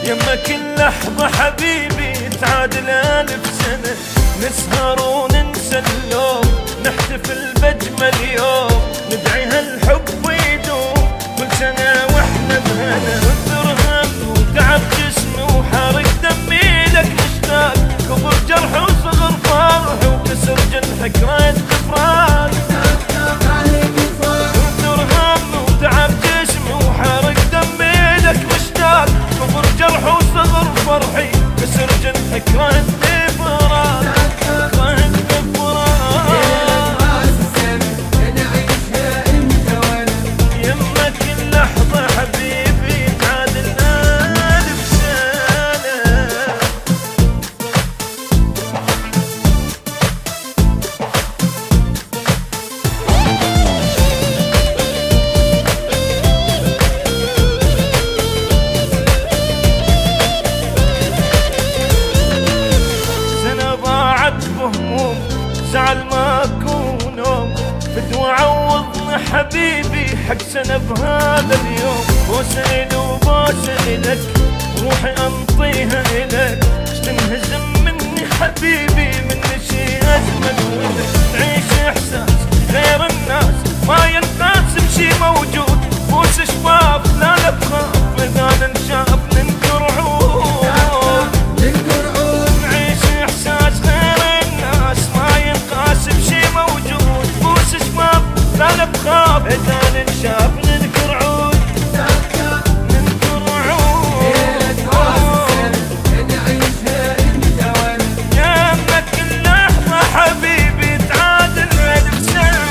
يما كل لحظة حبيبي تعادل 1000 سنة، نسهر وننسى اللوم، نحتفل بأجمل يوم، ندعي هالحب يدوم كل سنة واحنا بهنا. وترهم وتعب جسمي وحرق دمي لك مشتاق، كبر جرح وصغر فرح وكسر جرح كرهت غفران. وترهم وتعب جسمي وحرق دمي لك مشتاق، كبر جرح وصغر فرحي كسر جرح كرهت غفران. زعل ماكو نوم بدو عوضني حبيبي حق سنة بهذا اليوم. بوسة وبوسة إلك روحي أنطيها إلك، تنهزم مني حبيبي من شي أجمل ولك. تعيش إحساس غير الناس ما ينقاسم شي موجود، بوس شفاف لا بخاف إذا ننشاف ننكر عود. نعيش إحساس غير الناس ما ينقاسم شي موجود، بوس شفاف لا بخاف إذا ننشاف ننكر عود. ننكر عود يمك كل لحظة حبيبي تعادل 1000 سنة.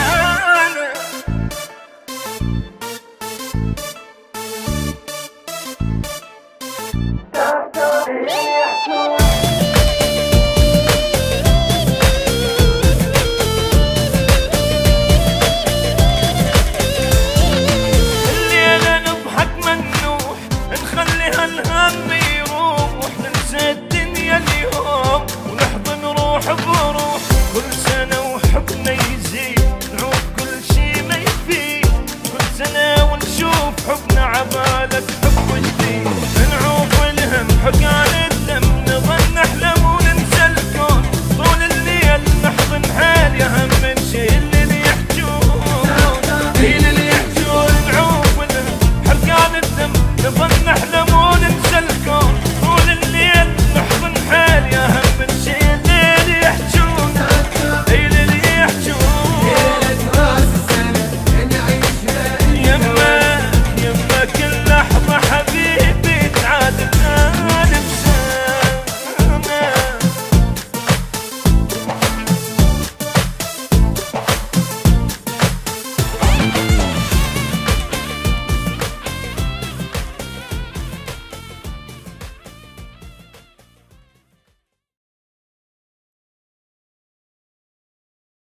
الليلة نضحك منوح نخلي هالهم يروح، ننسى الدنيا اليوم ونحضن روح بروح.